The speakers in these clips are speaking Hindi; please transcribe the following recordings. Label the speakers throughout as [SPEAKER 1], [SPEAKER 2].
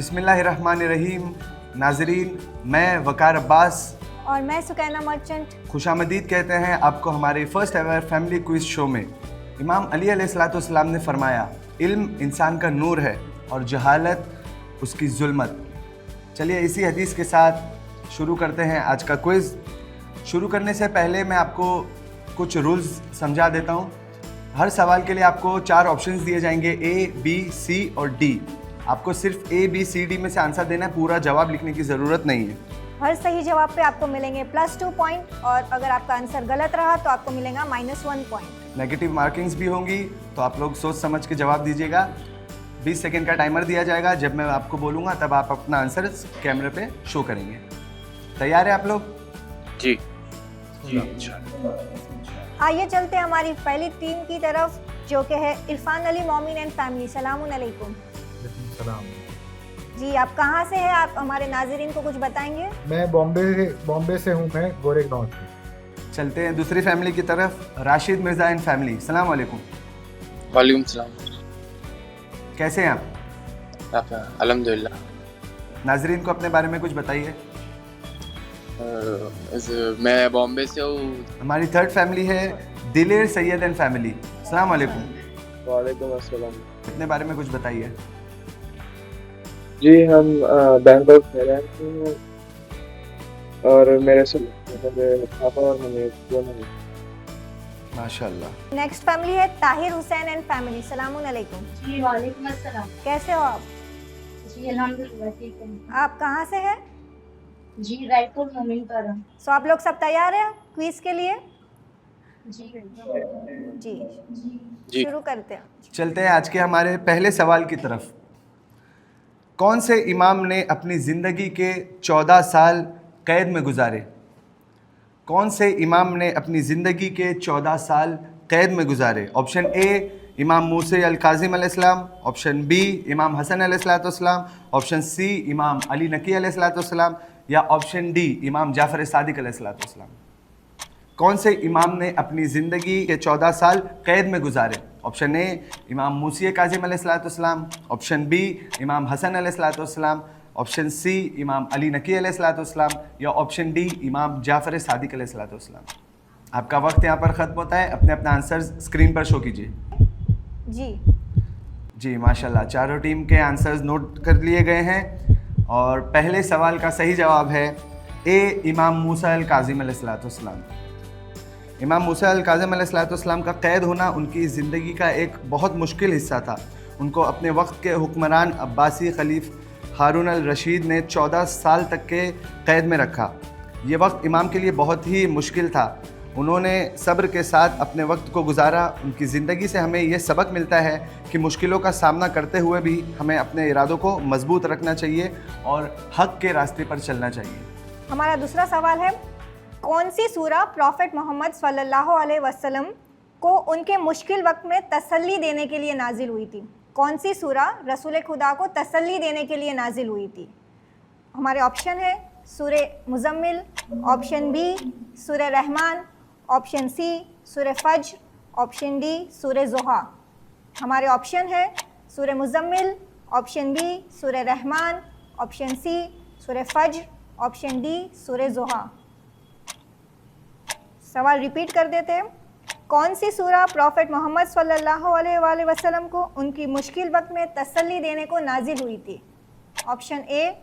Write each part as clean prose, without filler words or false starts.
[SPEAKER 1] बिस्मिल्लाहिर्रहमानिर्रहीम। नाजरीन, मैं वकार अब्बास
[SPEAKER 2] और मैं सुकैना मर्चेंट
[SPEAKER 1] खुशामदीद कहते हैं आपको हमारे first ever family quiz show में। इमाम अली अलैहिस्सलाम ने फरमाया, इल्म इंसान का नूर है और जहालत उसकी जुल्मत। चलिए इसी हदीस के साथ शुरू करते हैं आज का क्विज। शुरू करने से पहले मैं आपको कुछ रूल्स समझा देता हूँ। हर सवाल के लिए आपको 4 ऑप्शंस दिए जाएंगे, ए, बी, सी और डी। आपको सिर्फ ए, बी, सी, डी में से आंसर देना है, पूरा जवाब लिखने की ज़रूरत नहीं है।
[SPEAKER 2] हर सही जवाब पे आपको मिलेंगे +2 पॉइंट और अगर आपका आंसर गलत रहा तो आपको मिलेगा -1 पॉइंट।
[SPEAKER 1] नेगेटिव मार्किंग्स भी होंगी, तो आप लोग सोच समझ के जवाब दीजिएगा। 20 सेकेंड का टाइमर दिया जाएगा। जब मैं आपको बोलूँगा तब आप अपना आंसर कैमरे पे शो करेंगे। तैयार है आप लोग?
[SPEAKER 3] जी।
[SPEAKER 2] आइए चलते हैं हमारी पहली टीम की तरफ, जो कि है इरफान अली मोमिन एंड फैमिली। सलामुन अलैकुम। जी, आप कहाँ से हैं? आप हमारे नाज़रीन को कुछ बताएंगे?
[SPEAKER 4] मैं बॉम्बे से हूँ, मैं गोरेगांव से।
[SPEAKER 1] चलते हैं दूसरी फैमिली की तरफ, राशिद मिर्ज़ा एंड फैमिली। सलाम वालेकुम।
[SPEAKER 3] वालेकुम सलाम।
[SPEAKER 1] कैसे हैं आप?
[SPEAKER 3] अल्हम्दुलिल्लाह।
[SPEAKER 1] नाजरीन को अपने बारे में कुछ बताइए।
[SPEAKER 3] मैं बॉम्बे से हूँ।
[SPEAKER 1] हमारी थर्ड फैमिली है दिलेर सैयद एंड फैमिली। सलाम वालेकुम।
[SPEAKER 5] वालेकुम अस्सलाम।
[SPEAKER 1] अपने बारे में कुछ बताइए।
[SPEAKER 5] जी, हम बैंगलोर से रहते हैं और मेरे पापा और मम्मी दोनों हैं।
[SPEAKER 1] माशाल्लाह।
[SPEAKER 2] नेक्स्ट फैमिली है ताहिर हुसैन एंड फैमिली। सलामुन अलैकुम।
[SPEAKER 6] जी वालेकुम अस्सलाम।
[SPEAKER 2] कैसे हो आप?
[SPEAKER 6] जी अल्हम्दुलिल्लाह ठीक है।
[SPEAKER 2] आप कहाँ से हैं?
[SPEAKER 6] जी रायपुर मोमिनपुरा।
[SPEAKER 2] सो आप लोग सब तैयार हैं क्विज के लिए?
[SPEAKER 6] जी
[SPEAKER 2] जी शुरू करते हैं।
[SPEAKER 1] चलते हैं आज के हमारे पहले सवाल की तरफ। कौन से इमाम ने अपनी ज़िंदगी के 14 साल कैद में गुजारे? कौन से इमाम ने अपनी ज़िंदगी के 14 साल कैद में गुजारे? ऑप्शन ए इमाम मूसा अल काज़िम अलैहिस्सलाम, ऑप्शन बी इमाम हसन अलैहिस्सलाम, ऑप्शन सी इमाम अली नकी अलैहिस्सलाम या ऑप्शन डी इमाम जाफ़र सादिक अलैहिस्सलाम। कौन से इमाम ने अपनी ज़िंदगी के 14 साल कैद में गुजारे? ऑप्शन ए इमाम मूसा काज़िम अलैहिस्सलाम, ऑप्शन बी इमाम हसन अलैहिस्सलाम, ऑप्शन सी इमाम अली नकी अलैहिस्सलाम या ऑप्शन डी इमाम जाफ़र सादिक अलैहिस्सलाम। आपका वक्त यहाँ पर ख़त्म होता है। अपने अपना आंसर स्क्रीन पर शो कीजिए। जी माशाल्लाह, चारों टीम के आंसर्स नोट कर लिए गए हैं और पहले सवाल का सही जवाब है ए इमाम मूसा अल काज़िम अलैहिस्सलाम। इमाम मूसा अल काज़िम अलैहिस्सलाम का कैद होना उनकी ज़िंदगी का एक बहुत मुश्किल हिस्सा था। उनको अपने वक्त के हुक्मरान अब्बासी खलीफ हारून अल रशीद ने 14 साल तक के कैद में रखा। ये वक्त इमाम के लिए बहुत ही मुश्किल था। उन्होंने सब्र के साथ अपने वक्त को गुजारा। उनकी ज़िंदगी से हमें ये सबक मिलता है कि मुश्किलों का सामना करते हुए भी हमें अपने इरादों को मजबूत रखना चाहिए और हक़ के रास्ते पर चलना चाहिए।
[SPEAKER 2] हमारा दूसरा सवाल है, कौन सी सूरा प्रॉफेट मोहम्मद सल्लल्लाहु अलैहि वसल्लम को उनके मुश्किल वक्त में तसल्ली देने के लिए नाजिल हुई थी? कौन सी सूरा रसूल खुदा को तसल्ली देने के लिए नाजिल हुई थी? हमारे ऑप्शन है Surah Muzammil, option B Surah Rahman, option C Surah Fajr, option D Surah Zuha. हमारे ऑप्शन है Surah Muzammil, option B Surah Rahman, option C Surah Fajr, option D Surah Zuha. सवाल रिपीट कर देते हैं। कौन सी सूरा प्रॉफेट मोहम्मद सल्लल्लाहु अलैहि वसल्लम को उनकी मुश्किल वक्त में तसल्ली देने को नाजिल हुई थी? ऑप्शन ए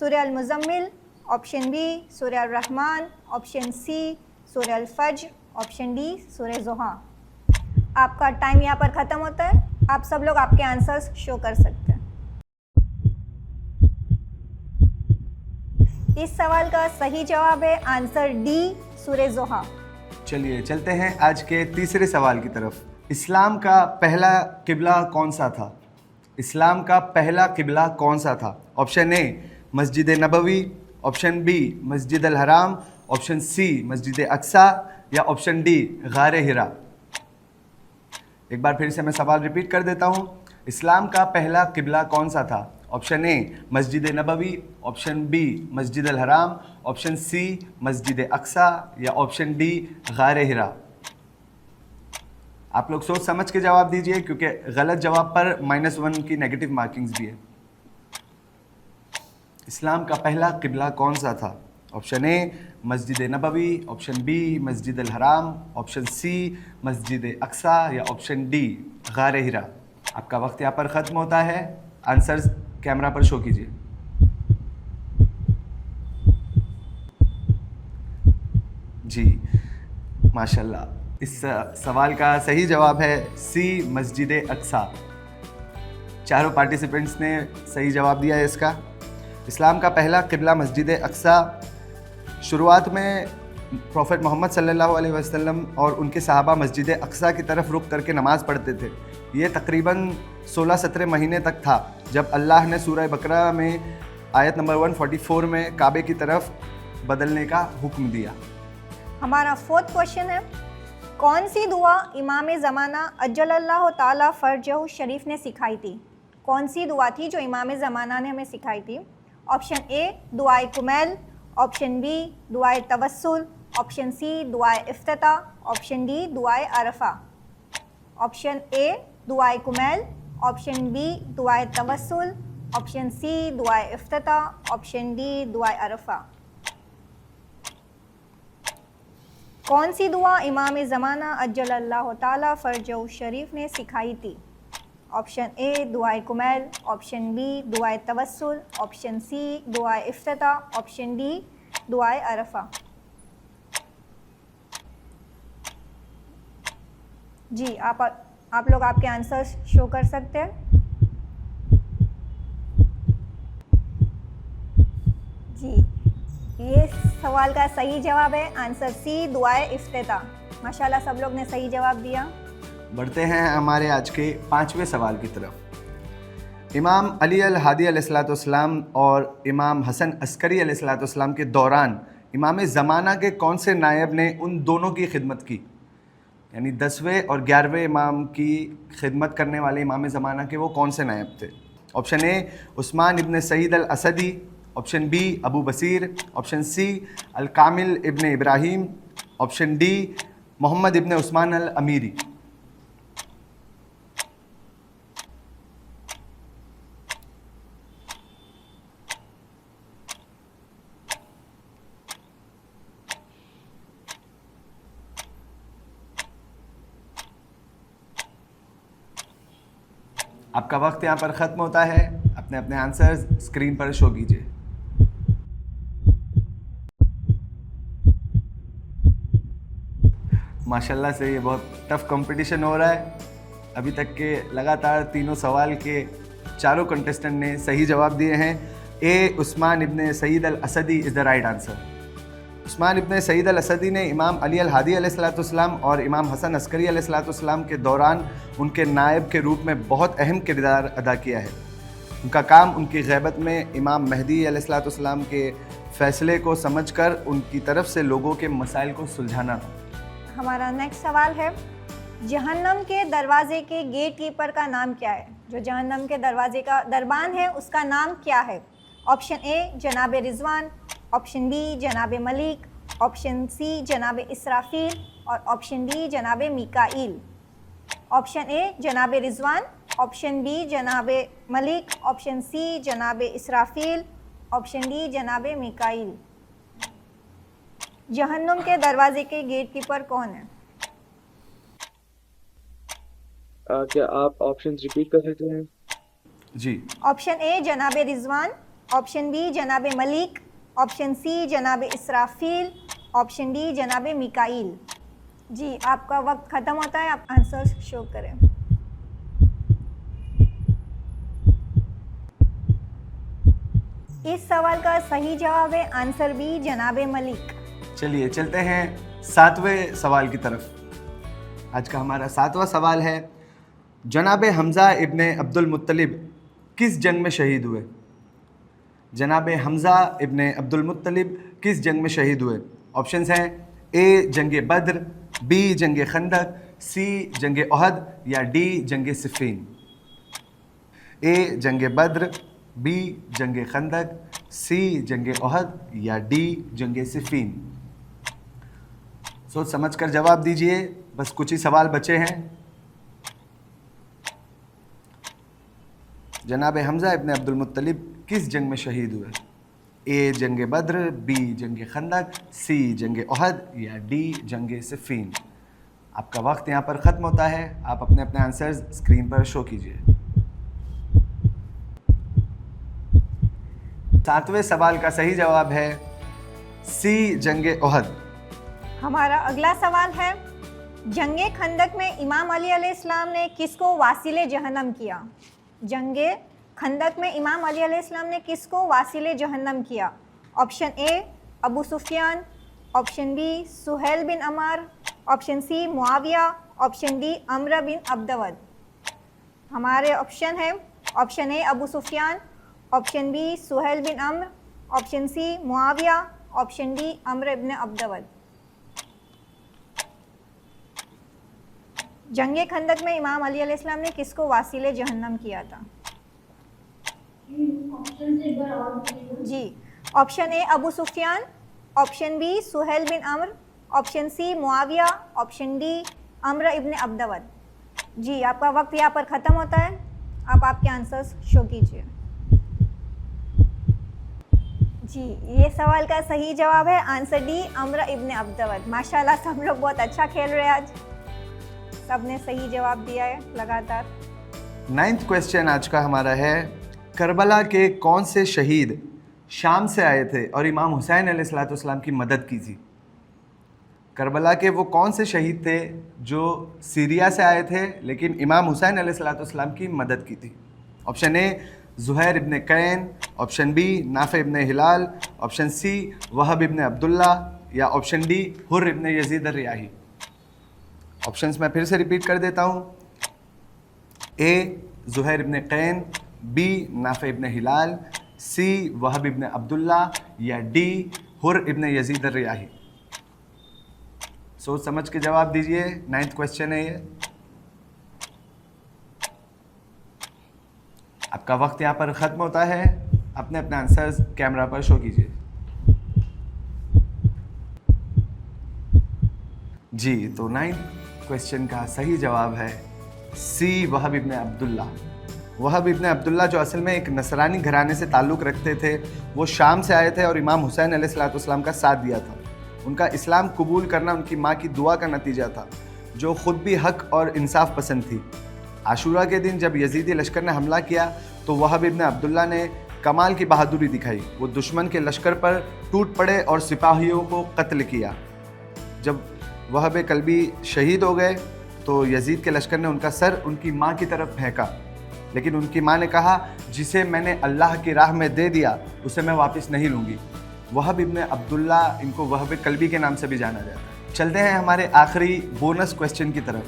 [SPEAKER 2] सूरह अल मुज़म्मिल, ऑप्शन बी सूरह अल रहमान, ऑप्शन सी सूरह अल फज्र, ऑप्शन डी सूरह ज़ुहा। आपका टाइम यहाँ पर ख़त्म होता है। आप सब लोग आपके आंसर्स शो कर सकते हैं। इस सवाल का सही जवाब है आंसर डी सूरह ज़ुहा।
[SPEAKER 1] चलिए चलते हैं आज के तीसरे सवाल की तरफ। इस्लाम का पहला किबला कौन सा था? इस्लाम का पहला किबला कौन सा था? ऑप्शन ए मस्जिद नबवी, ऑप्शन बी मस्जिद अल हराम, ऑप्शन सी मस्जिद अक्सा या ऑप्शन डी गार हिरा। एक बार फिर से मैं सवाल रिपीट कर देता हूँ। इस्लाम का पहला किबला कौन सा था? ऑप्शन ए मस्जिद नबवी, ऑप्शन बी मस्जिद अल हराम, ऑप्शन सी मस्जिद अक्सा या ऑप्शन डी गार हिरा। आप लोग सोच समझ के जवाब दीजिए, क्योंकि गलत जवाब पर -1 की नेगेटिव मार्किंग्स भी है। इस्लाम का पहला किबला कौन सा था? ऑप्शन ए मस्जिद नबवी, ऑप्शन बी मस्जिद अल हराम, ऑप्शन सी मस्जिद अक्सा या ऑप्शन डी गार हिरा। आपका वक्त यहाँ पर ख़त्म होता है। आंसर्स कैमरा पर शो कीजिए। जी माशाल्लाह, इस सवाल का सही जवाब है सी मस्जिद अक्सा। चारों पार्टिसिपेंट्स ने सही जवाब दिया है इसका। इस्लाम का पहला किबला मस्जिद अक्सा। शुरुआत में प्रॉफेट मोहम्मद सल्लल्लाहु अलैहि वसल्लम और उनके सहाबा मस्जिद अक्सा की तरफ रुख करके नमाज़ पढ़ते थे। ये तकरीबन 16-17 महीने तक था, जब अल्लाह ने सूरह बकरा में आयत नंबर 144 में काबे की तरफ बदलने का हुक्म दिया।
[SPEAKER 2] हमारा फोर्थ क्वेश्चन है, कौन सी दुआ इमाम ज़माना अज्जलल्लाहु ताला फरजहु शरीफ ने सिखाई थी? कौन सी दुआ थी जो इमाम ज़माना ने हमें सिखाई थी? Option A Dua Kumail, option B Dua Tawassul, option C Dua Iftitah, option D Dua Arafa. Option A Dua Kumail, option B Dua Tawassul, option C Dua Iftitah, option D Dua Arafa. कौन सी दुआ इमाम ज़माना अज्जलल्लाहु ताला फरजहु शरीफ ने सिखाई थी? Option A Dua Kumail, option B Dua Tawassul, option C Dua Iftitah, option D Dua Arafa. जी आप लोग आपके आंसर्स शो कर सकते हैं। जी ये सवाल का सही जवाब है आंसर सी दुआए इफ्तिताह। माशाल्लाह सब लोग ने सही जवाब दिया।
[SPEAKER 1] बढ़ते हैं हमारे आज के 5वें सवाल की तरफ। इमाम अली अल हादी अलैहिस्सलाम और इमाम हसन अस्करी अलैहिस्सलाम के दौरान इमाम ज़माना के कौन से नायब ने उन दोनों की खिदमत की? यानी 10वें और 11वें इमाम की खिदमत करने वाले इमाम ज़माना के वो कौन से नायब थे? Option A Usman ibn Saeed al Asadi, option B Abu Basir, option C al Kamil ibn Ibrahim, option D Muhammad ibn Usman al Amiri. आपका वक्त यहाँ पर ख़त्म होता है। अपने अपने आंसर्स स्क्रीन पर शो कीजिए। माशाल्लाह से ये बहुत टफ कंपटीशन हो रहा है। अभी तक के लगातार तीनों सवाल के चारों कंटेस्टेंट ने सही जवाब दिए हैं। A Usman ibn Saeed al Asadi is the right answer. Usman ibn Saeed al Asadi ने इमाम अली अल हादी अलैहिस्सलाम और इमाम हसन अस्करी अलैहिस्सलाम के दौरान उनके नायब के रूप में बहुत अहम किरदार अदा किया है। उनका काम उनकी ग़ैबत में इमाम महदी अलैहिस्सलाम के फ़ैसले को समझकर उनकी तरफ से लोगों के मसाइल को सुलझाना था।
[SPEAKER 2] हमारा नेक्स्ट सवाल है, जहन्नम के दरवाजे के गेट कीपर का नाम क्या है? जो जहन्नम के दरवाजे का दरबान है उसका नाम क्या है? ऑप्शन ए जनाब रिजवान, ऑप्शन बी जनाब मलिक, ऑप्शन सी जनाब इसराफील और ऑप्शन डी जनाब मिकाईल। ऑप्शन ए जनाब रिजवान, ऑप्शन बी जनाब मलिक, ऑप्शन सी जनाब इसराफील, ऑप्शन डी जनाब मिकाईल। जहन्नुम के दरवाजे के गेट कीपर कौन है?
[SPEAKER 5] क्या आप ऑप्शन रिपीट कर सकते हैं?
[SPEAKER 1] जी।
[SPEAKER 2] ऑप्शन ए जनाब रिजवान, ऑप्शन बी जनाब मलिक, ऑप्शन सी जनाब इसराफील, ऑप्शन डी जनाब मिकाईल। जी आपका वक्त ख़त्म होता है, आप आंसर शो करें। इस सवाल का सही जवाब है आंसर बी जनाब मलिक।
[SPEAKER 1] चलिए चलते हैं 7वें सवाल की तरफ। आज का हमारा 7वां सवाल है, जनाब हमज़ा इब्न अब्दुल मुत्तलिब किस जंग में शहीद हुए? जनाब हमज़ा इब्न अब्दुल मुत्तलिब किस जंग में शहीद हुए? ऑप्शंस हैं ए जंग बद्र, बी जंग खंदक, सी जंग ओहद या डी जंग सिफ़ीन। ए जंग बद्र, बी जंग खंदक, सी जंग ओहद या डी जंग सिफ़ीन। सोच समझ कर जवाब दीजिए, बस कुछ ही सवाल बचे हैं। जनाब हमज़ा इब्न अब्दुल मुत्तलिब किस जंग में शहीद हुए? ए जंग बद्र, बी जंग खंदक, सी जंग ओहद या डी जंग सिफ़ीन। आपका वक्त यहाँ पर ख़त्म होता है। आप अपने अपने आंसर्स स्क्रीन पर शो कीजिए। 7वें सवाल का सही जवाब है सी जंग ओहद।
[SPEAKER 2] हमारा अगला सवाल है, जंगे खंदक में इमाम अली अलैहिस्सलाम ने किसको वासिले जहन्नम किया? जंगे खंदक में इमाम अली अलैहिस्सलाम ने किसको वासिले जहन्नम किया? Option A Abu Sufiyan, option B Suhail bin Amr, option C Muawiya, option D Amr bin Abdwad. हमारे ऑप्शन है option A Abu Sufiyan, option B Suhail bin Amr, option C Muawiya, option D Amr ibn Abdwad. जंगे खंदक में इमाम अली अलैहिस्सलाम ने किसको वासिले जहन्नम किया था?
[SPEAKER 6] ऑप्शन से एक बार और बोलिए।
[SPEAKER 2] जी, option A Abu Sufiyan, option B Suhail bin Amr, option C Muawiya, option D Amr ibn Abdwad. जी, आपका वक्त यहाँ पर ख़त्म होता है। आप आपके आंसर्स शो कीजिए। जी, ये सवाल का सही जवाब है आंसर डी अम्र इब्न अब्दवद। माशाल्लाह सब लोग बहुत अच्छा खेल रहे हैं आज, सबने सही जवाब दिया है लगातार।
[SPEAKER 1] 9th क्वेश्चन आज का हमारा है, करबला के कौन से शहीद शाम से आए थे और इमाम हुसैन अलैहिस्सलाम की मदद की थी? करबला के वो कौन से शहीद थे जो सीरिया से आए थे लेकिन इमाम हुसैन अलैहिस्सलाम की मदद की थी? Option A Zuhair ibn Qain, option B Nafe ibn Hilal, option C Wahab ibn Abdullah या option D Hurr ibn Yazid Riyahi. Options मैं फिर से रिपीट कर देता हूँ। A Zuhair ibn Qain, B Nafe ibn Hilal, C Wahab ibn Abdullah या डी हुर्र इब्न यजीद रियाही। सोच समझ के जवाब दीजिए। 9th क्वेश्चन है ये। आपका वक्त यहाँ पर ख़त्म होता है। अपने अपने आंसर्स कैमरा पर शो कीजिए। जी, तो 9th क्वेश्चन का सही जवाब है सी वहब इब्न अब्दुल्ला। वहब इब्न अब्दुल्ला जो असल में एक नसरानी घराने से ताल्लुक़ रखते थे, वो शाम से आए थे और इमाम हुसैन अलैहिस्सलाम का साथ दिया था। उनका इस्लाम कबूल करना उनकी माँ की दुआ का नतीजा था, जो ख़ुद भी हक़ और इंसाफ पसंद थी। आशूरा के दिन जब यजीदी लश्कर ने हमला किया तो वहब इब्न अब्दुल्ला ने कमाल की बहादुरी दिखाई। वो दुश्मन के लश्कर पर टूट पड़े और सिपाहियों को कत्ल किया। जब वहब कल्बी शहीद हो गए तो यजीद के लश्कर ने उनका सर उनकी माँ की तरफ फेंका, लेकिन उनकी माँ ने कहा, जिसे मैंने अल्लाह की राह में दे दिया उसे मैं वापस नहीं लूँगी। वहब इब्न अब्दुल्ला, इनको वहब कल्बी के नाम से भी जाना जाता है। चलते हैं हमारे आखिरी बोनस क्वेश्चन की तरफ।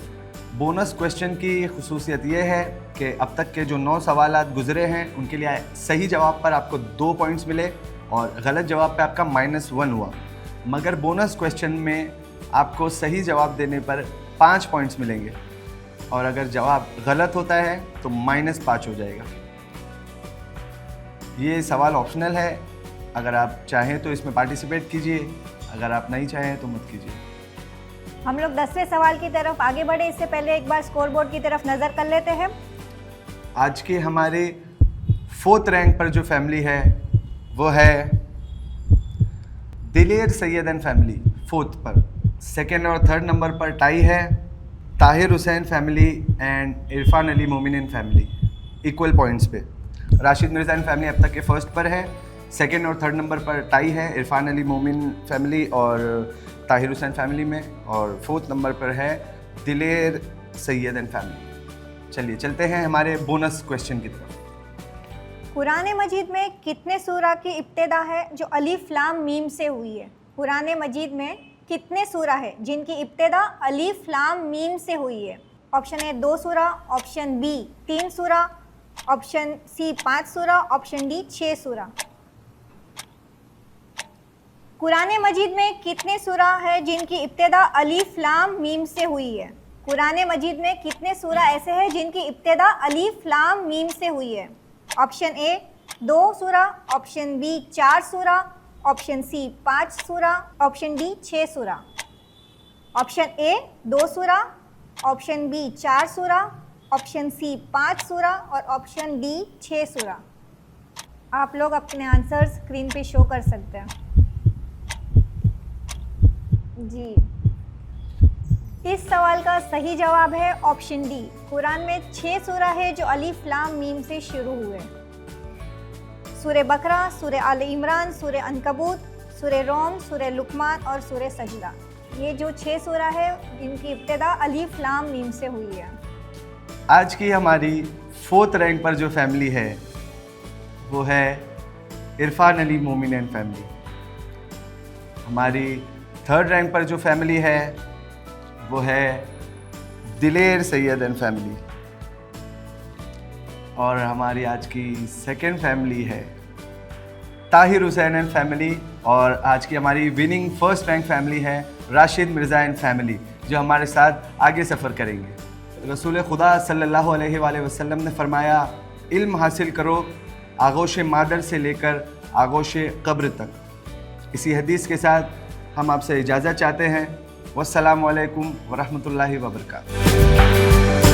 [SPEAKER 1] बोनस क्वेश्चन की खुसूसियत ये है कि अब तक के जो 9 सवालात गुजरे हैं उनके लिए सही जवाब पर आपको 2 पॉइंट्स मिले और गलत जवाब पे आपका -1 हुआ। मगर बोनस क्वेश्चन में आपको सही जवाब देने पर 5 पॉइंट्स मिलेंगे और अगर जवाब गलत होता है तो -5 हो जाएगा। ये सवाल ऑप्शनल है, अगर आप चाहें तो इसमें पार्टिसिपेट कीजिए, अगर आप नहीं चाहें तो मत कीजिए।
[SPEAKER 2] हम लोग 10वें सवाल की तरफ आगे बढ़े, इससे पहले एक बार स्कोरबोर्ड की तरफ नज़र कर लेते हैं।
[SPEAKER 1] आज के हमारे 4th रैंक पर जो फैमिली है वो है दिलेर सैयद एंड फैमिली 4th पर। 2nd और 3rd नंबर पर टाई है ताहिर हुसैन फैमिली एंड इरफान अली मोमिन फैमिली, इक्वल पॉइंट्स पे। राशिद मिर्ज़ा एंड फैमिली अब तक के 1st पर है। 2nd और 3rd नंबर पर टाई है इरफान अली मोमिन फैमिली और ताहिर हुसैन फैमिली में, और 4th नंबर पर है दिलेर सैयद एंड फैमिली। चलिए चलते हैं हमारे बोनस क्वेश्चन की तरफ।
[SPEAKER 2] कुरान मजीद में कितने सूरा की इब्तिदा है जो अलीफ लाम मीम से हुई है? कुरान मजीद में कितने सूरा है जिनकी इब्तिदा अलीफ लाम मीम से हुई है? ऑप्शन ए 2 सूरा, ऑप्शन बी 3 सूरा, ऑप्शन सी 5 सूरा, ऑप्शन डी 6 सूरा। कुरान मजीद में कितने सूरा है जिनकी इब्तिदा अलीफ लाम मीम से हुई है? कुरान मजीद में कितने सूरा ऐसे हैं जिनकी इब्तिदा अलीफ लाम मीम से हुई है? ऑप्शन ए 2 सूरा, ऑप्शन बी 4 सूरा, ऑप्शन सी 5 सूरा, ऑप्शन डी 6 सूरा। ऑप्शन ए 2 सूरा, ऑप्शन बी 4 सूरा, ऑप्शन सी 5 सूरा और ऑप्शन डी 6 सूरा। आप लोग अपने आंसर स्क्रीन पे शो कर सकते हैं। जी, इस सवाल का सही जवाब है ऑप्शन डी। कुरान में 6 सूरा है जो अलिफ लाम मीम से शुरू हुए। सूरे बकरा, सूरे आले इमरान, सूरे अनकबूत, सूरे रोम, सूरे लुकमान और सूरे सजदा। ये जो 6 सूरा है इनकी इब्तिदा अलिफ लाम मीम से हुई है।
[SPEAKER 1] आज की हमारी 4th रैंक पर जो फैमिली है वो है इरफान अली मोमिन एंड फैमिली। हमारी 3rd रैंक पर जो फैमिली है वो है दिलेर सैयद एंड फैमिली। और हमारी आज की 2nd फैमिली है ताहिर हुसैन एंड फैमिली। और आज की हमारी विनिंग 1st रैंक फैमिली है राशिद मिर्ज़ा एंड फैमिली, जो हमारे साथ आगे सफ़र करेंगे। रसूल खुदा सल्लल्लाहु अलैहि वसल्लम ने फरमाया, इल्म हासिल करो आगोश मादर से लेकर आगोश कब्र तक। इसी हदीस के साथ हम आपसे इजाज़त चाहते हैं। वस्सलामु अलैकुम वरहमतुल्लाहि वबरकातुहू।